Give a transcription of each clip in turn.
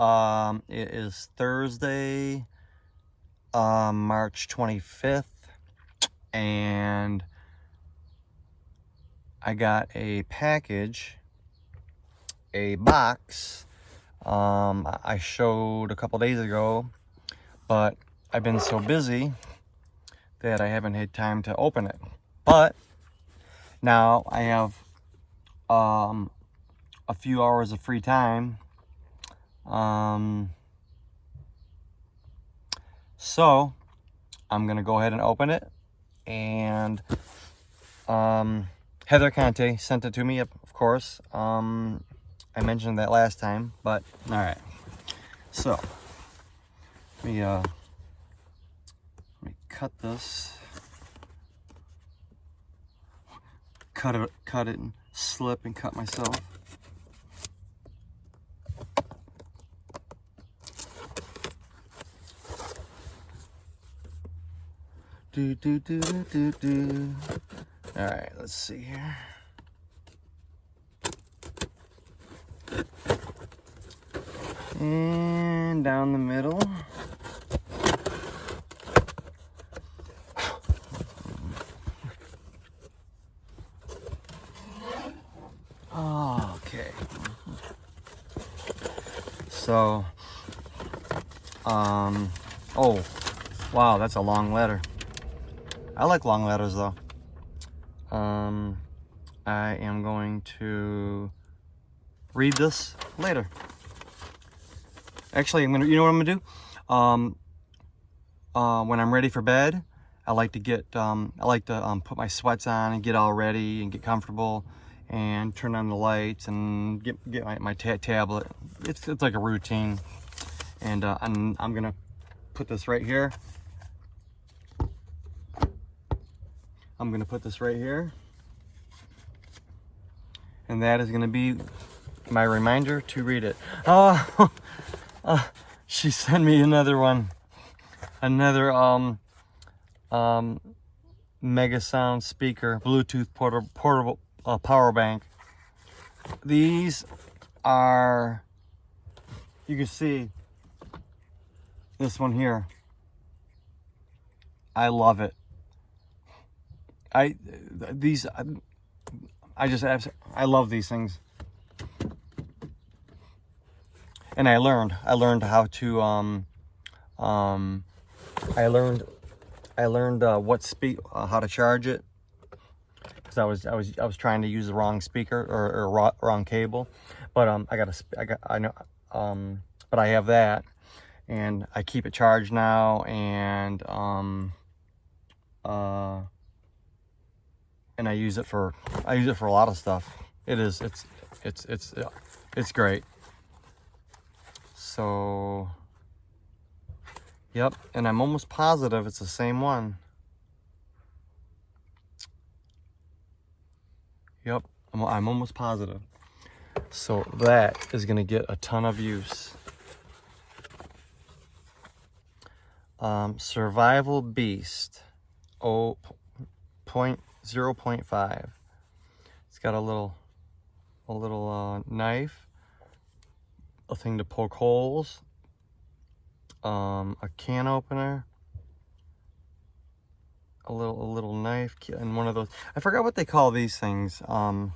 It is Thursday, March 25th, and I got a package, a box. I showed a couple days ago, but I've been so busy that I haven't had time to open it. But now I have a few hours of free time. So I'm gonna go ahead and open it. And Heather Conte sent it to me, of course. I mentioned that last time, but all right. So let me cut this. Cut it and slip and cut myself. Do. All right, let's see here. And down the middle. Oh, okay. So, oh, wow, that's a long letter. I like long letters though. I am going to read this later. Actually, you know what I'm gonna do? When I'm ready for bed, I like to put my sweats on and get all ready and get comfortable and turn on the lights and get my tablet. It's like a routine. And I'm gonna put this right here. I'm gonna put this right here. And that is gonna be my reminder to read it. Oh, she sent me another one. Another mega sound speaker, Bluetooth portable power bank. These are, you can see this one here. I love it. I love these things. And I learned how to I learned how to charge it, because I was trying to use the wrong speaker or wrong cable, but but I have that, and I keep it charged now, and I use it for a lot of stuff. It's great. So, yep, and I'm almost positive it's the same one. Yep, I'm almost positive. So that is gonna get a ton of use. Survival Beast, 0.5. It's got a little knife, a thing to poke holes, a can opener, a little knife, and one of those, I forgot what they call these things, carabiner,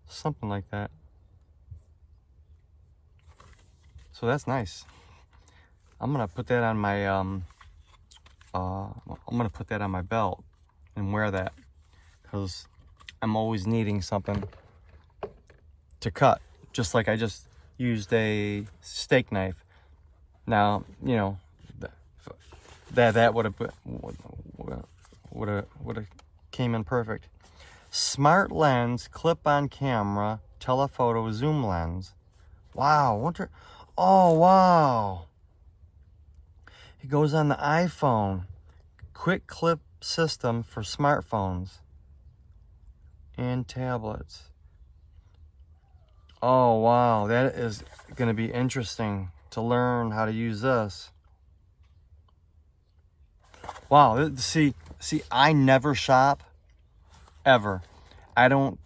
something like that. So that's nice. I'm gonna put that on my belt and wear that, because I'm always needing something to cut. Just like I just used a steak knife. Now, you know, that would have came in perfect. Smart lens, clip-on camera, telephoto zoom lens. Wow, oh wow. It goes on the iPhone. Quick clip system for smartphones and tablets. Oh wow, that is going to be interesting to learn how to use this. Wow, see, See, I never shop, ever. I don't,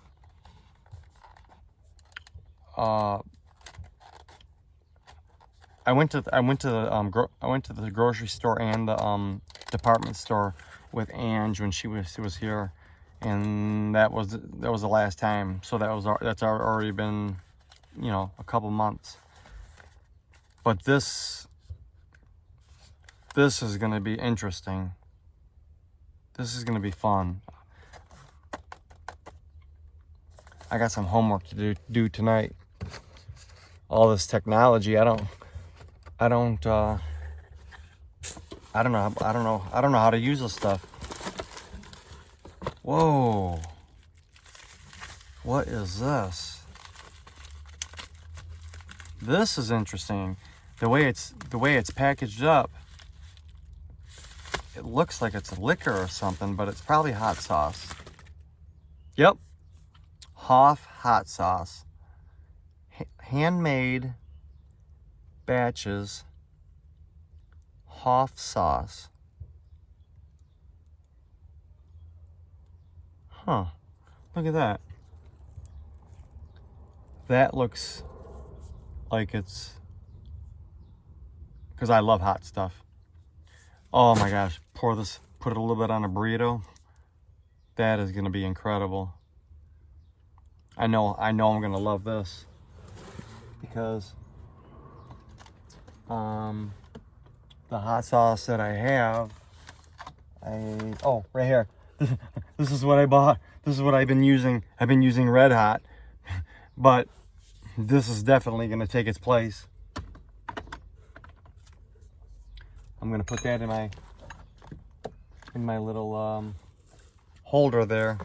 I went to the grocery store and the department store with Ange when she was here, and that was the last time. So that's already been, you know, a couple months. But this is going to be interesting. This is going to be fun. I got some homework to do tonight. All this technology, I don't know how to use this stuff. Whoa. What is this? This is interesting. The way it's packaged up, it looks like it's liquor or something, but it's probably hot sauce. Yep. Hoff hot sauce. Handmade batches. Hoff sauce. Huh. Look at that. That looks like it's, because I love hot stuff. Oh my gosh. Put it a little bit on a burrito. That is going to be incredible. I know I'm going to love this, because the hot sauce that I have, right here. This is what I bought. This is what I've been using. I've been using Red Hot, but this is definitely going to take its place. I'm going to put that in my little holder there.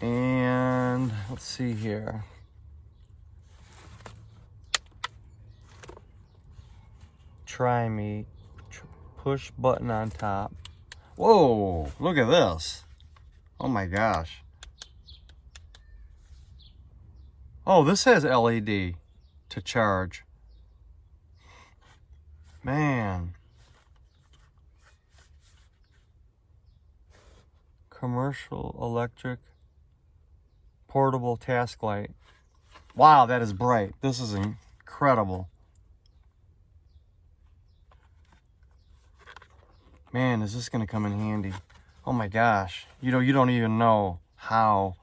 And let's see here. Try me. Push button on top. Whoa, look at this. Oh my gosh. Oh, this has LED to charge. Man. Commercial electric portable task light. Wow, that is bright. This is incredible. Man, is this going to come in handy? Oh my gosh. You don't even know how.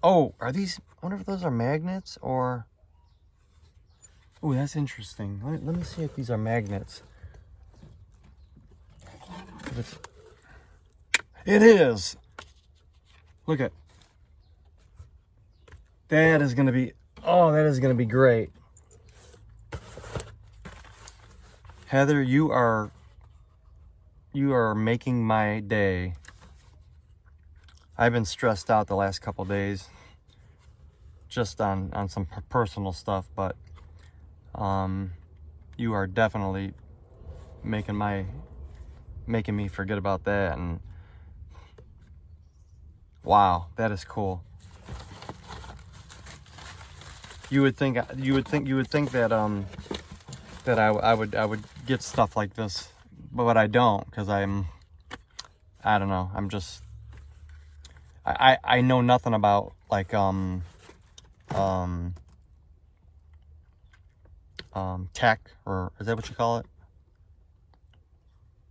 Oh, are these, I wonder if those are magnets or... Oh, that's interesting. Let me see if these are magnets. It is. Look at. That is going to be, that is going to be great. Heather, you are making my day. I've been stressed out the last couple days, just on some personal stuff, but you are definitely making me forget about that. And wow, that is cool. You would think that that I would get stuff like this, but I don't, because I don't know, I'm just, I know nothing about like tech, or is that what you call it?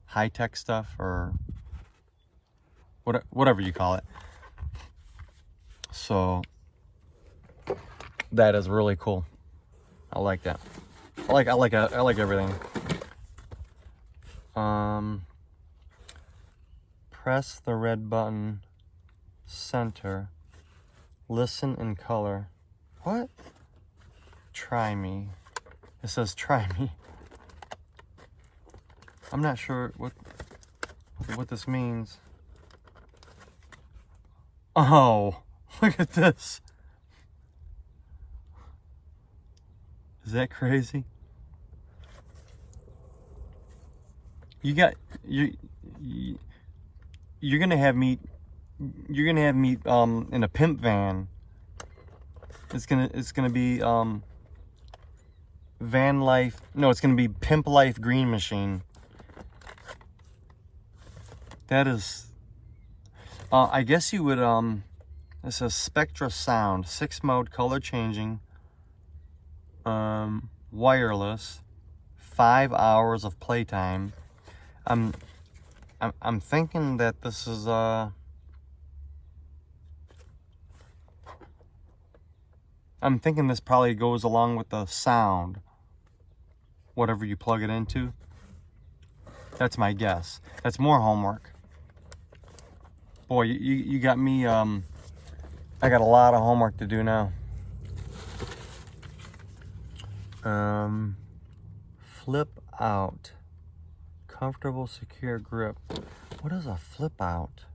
High tech stuff, or whatever you call it. So that is really cool. I like that. I like everything. Press the red button, center, listen in color. What? Try me. It says try me. I'm not sure what this means. Oh, look at this. Is that crazy? You're gonna have me in a pimp van It's gonna be VanLife. No, it's gonna be MiLife GreenMachine. That is. I guess you would. This is Spectra Sound, 6-mode color changing. Wireless. 5 hours of playtime. I'm thinking that this is I'm thinking this probably goes along with the sound, whatever you plug it into. That's my guess. That's more homework. Boy, you got me. I got a lot of homework to do now. Flip out. Comfortable, secure grip. What is a flip out?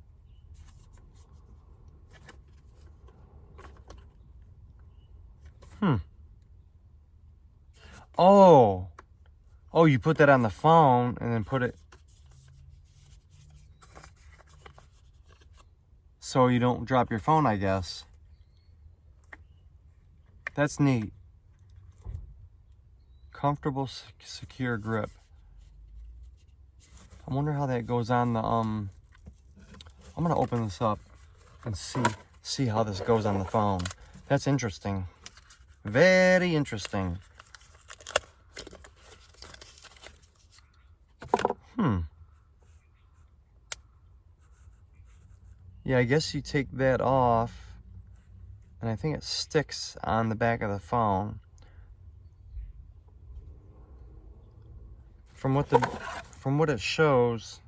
Oh, you put that on the phone and then put it so you don't drop your phone, I guess. That's neat. Comfortable, secure grip. I wonder how that goes on the I'm gonna open this up and see how this goes on the phone. That's interesting. Very interesting. Yeah, I guess you take that off, and I think it sticks on the back of the phone. From what it shows,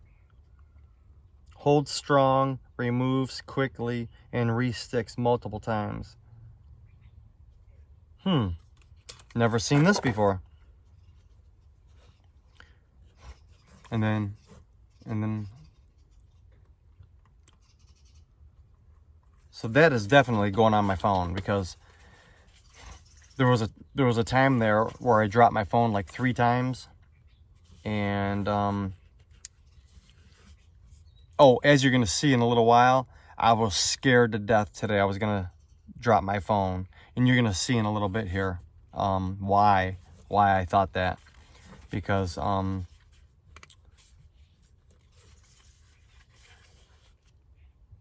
holds strong, removes quickly, and re-sticks multiple times. Never seen this before. And then so that is definitely going on my phone, because there was a time there where I dropped my phone like 3 times, and as you're gonna see in a little while, I was scared to death today I was gonna drop my phone, and you're gonna see in a little bit here why I thought that, because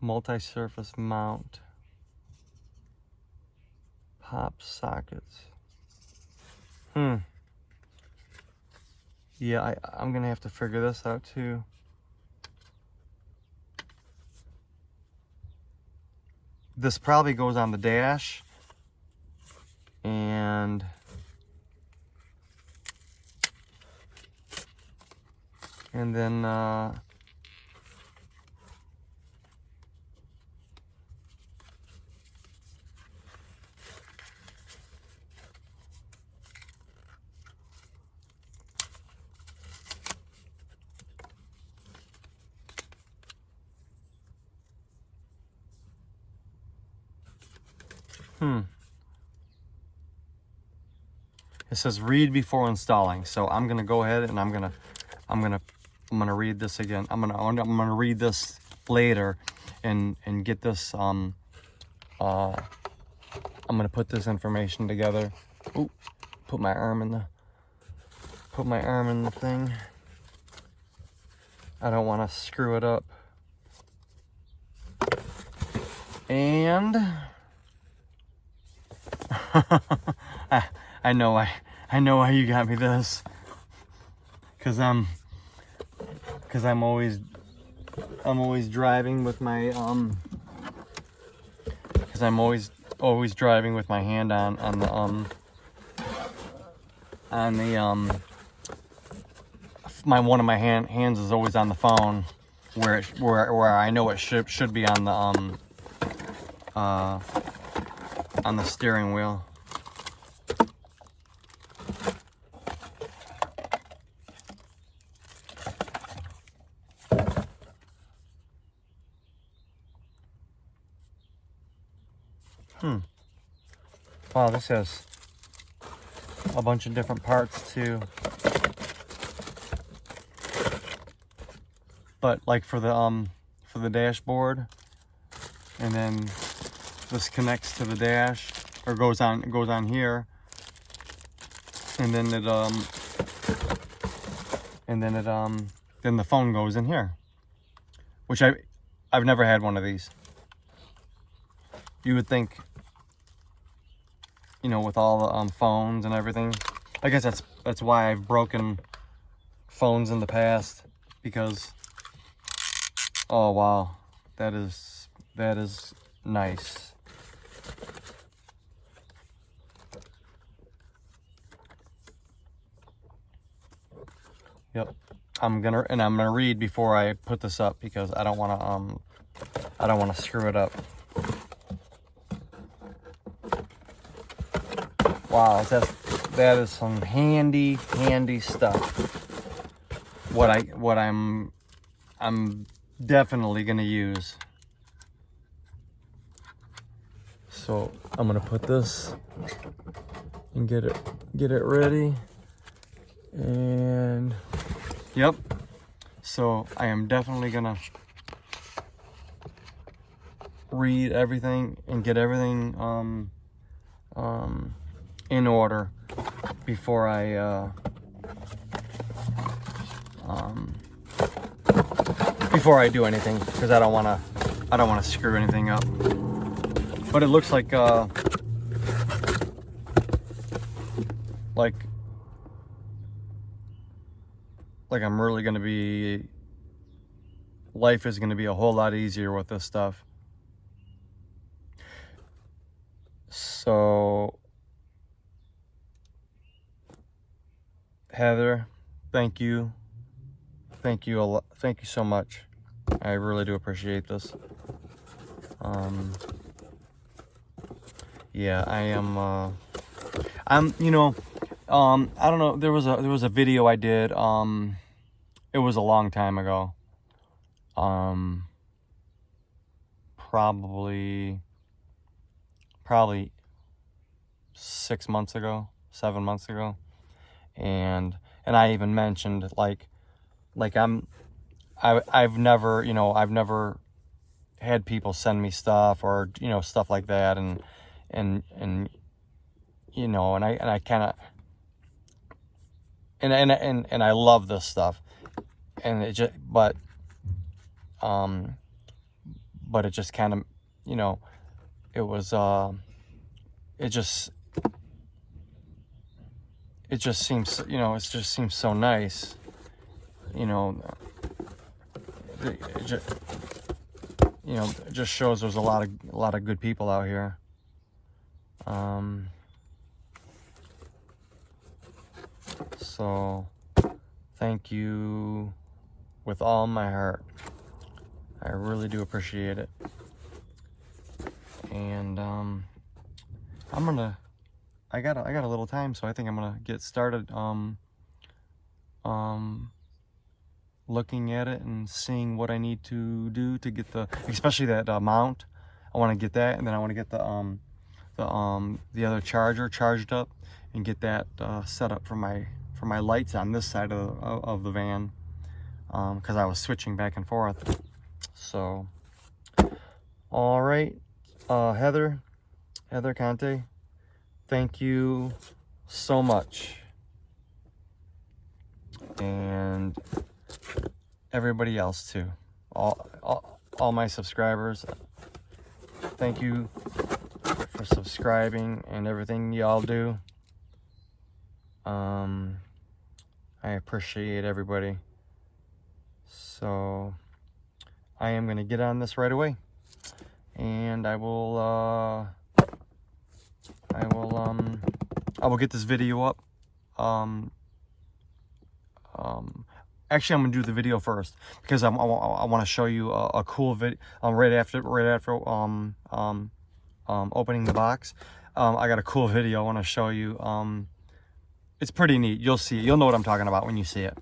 multi-surface mount, pop sockets. Yeah, I'm gonna have to figure this out too. This probably goes on the dash, and then it says read before installing. So I'm gonna go ahead and I'm gonna read this again. I'm gonna read this later and get this. I'm gonna put this information together. Ooh, put my arm in the thing. I don't want to screw it up. And I know why you got me this, because I'm always driving with my because I'm always driving with my hand on the one of my hands is always on the phone, where I know it should be on the steering wheel. Wow, this has a bunch of different parts too. But like for the dashboard, and then this connects to the dash, or goes on here, and then then the phone goes in here, which I've never had one of these. You would think, you know, with all the phones and everything. I guess that's why I've broken phones in the past, because, oh wow, that is nice. Yep. I'm gonna read before I put this up, because I don't want to screw it up. Wow, that is some handy stuff. What I'm definitely gonna use. So I'm gonna put this and get it ready. And yep. So I am definitely gonna read everything and get everything in order before I do anything, because I don't want to screw anything up. But it looks like I'm really gonna be, life is gonna be a whole lot easier with this stuff. So Heather, thank you a lot. Thank you so much. I really do appreciate this. Yeah, I'm, you know, I don't know, there was a video I did, it was a long time ago, probably 6 months ago, 7 months ago, and I even mentioned I've never had people send me stuff, or, you know, stuff like that, and you know, and I kind of, and I love this stuff, and it just, but it just kind of, you know, it was, it just seems, you know, it just seems so nice, you know, it just shows there's a lot of good people out here. So thank you with all my heart. I really do appreciate it. And I got a little time, so I think I'm gonna get started looking at it and seeing what I need to do to get especially that mount. I want to get that, and then I want to get the other charger charged up and get that set up for my lights on this side of the van, because I was switching back and forth. So all right, Heather Conte, thank you so much, and everybody else too, all my subscribers, thank you for subscribing and everything y'all do. I appreciate everybody. So I am gonna get on this right away, and I will get this video up. Actually, I'm gonna do the video first, because I want to show you a cool video right after opening the box. I got a cool video I want to show you. It's pretty neat. You'll see it. You'll know what I'm talking about when you see it.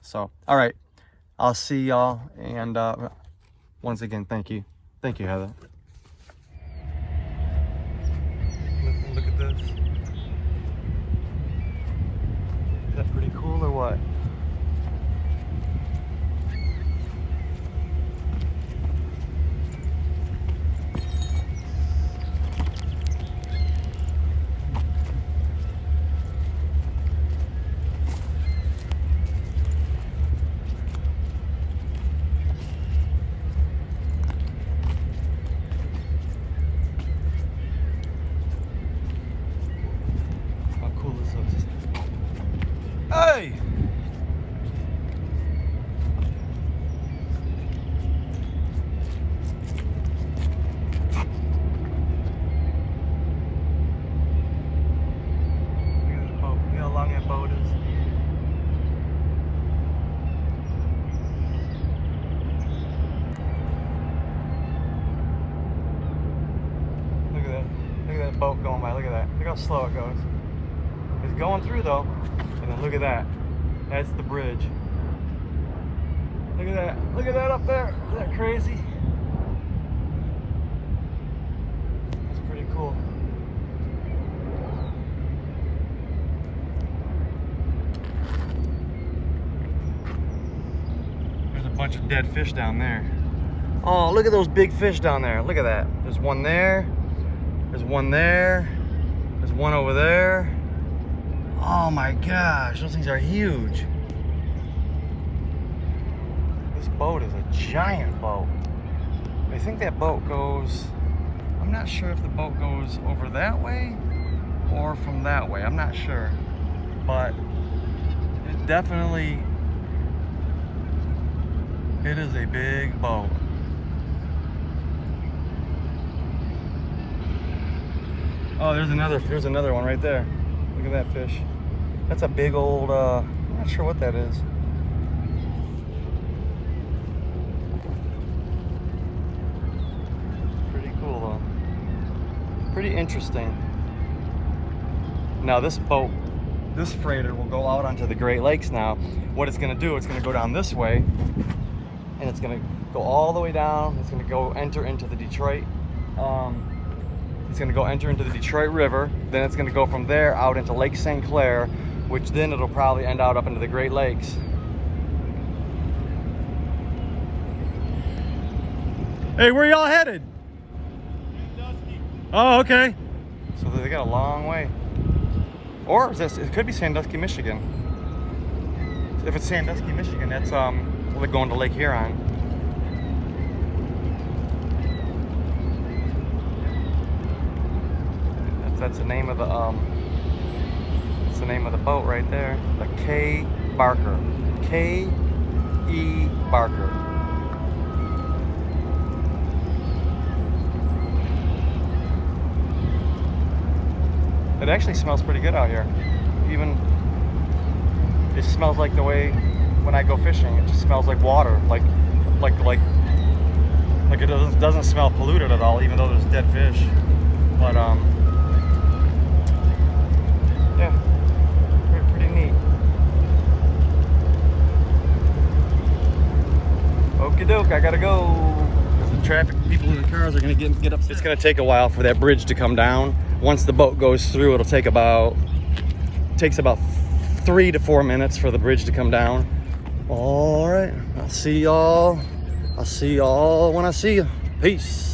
So, all right, I'll see y'all, and once again, thank you, Heather. Look at this. Is that pretty cool or what? long that boat is. Look at that. Look at that boat going by. Look at that. Look how slow it goes. It's going through though. And then look at that. That's the bridge. Look at that. Look at that up there. Isn't that crazy? That's pretty cool. There's a bunch of dead fish down there. Oh, look at those big fish down there. Look at that. There's one there. There's one there. There's one over there. Oh my gosh, those things are huge. This boat is a giant boat. I think that boat goes, I'm not sure if the boat goes over that way or from that way. I'm not sure. But it definitely, it is a big boat. Oh, there's another one right there. Look at that fish. That's a big old, I'm not sure what that is. Pretty cool though. Pretty interesting. Now this boat, this freighter will go out onto the Great Lakes now. What it's gonna do, it's gonna go down this way and it's gonna go all the way down. It's gonna go enter into the Detroit, it's gonna go enter into the Detroit River. Then it's gonna go from there out into Lake St. Clair, which then it'll probably end out up into the Great Lakes. Hey, where y'all headed? Sandusky. Oh, okay. So they got a long way. Or is this, it could be Sandusky, Michigan. If it's Sandusky, Michigan, that's we're going to Lake Huron. That's the name of the that's the name of the boat right there. The K. Barker. K.E. Barker. It actually smells pretty good out here. Even it smells like the way when I go fishing. It just smells like water, like it doesn't smell polluted at all, even though there's dead fish. But yeah, pretty neat. Okie doke, I gotta go. The traffic, people in the cars are gonna get upset. It's gonna take a while for that bridge to come down. Once the boat goes through, it'll take takes about 3 to 4 minutes for the bridge to come down. All right, I'll see y'all when I see you. Peace.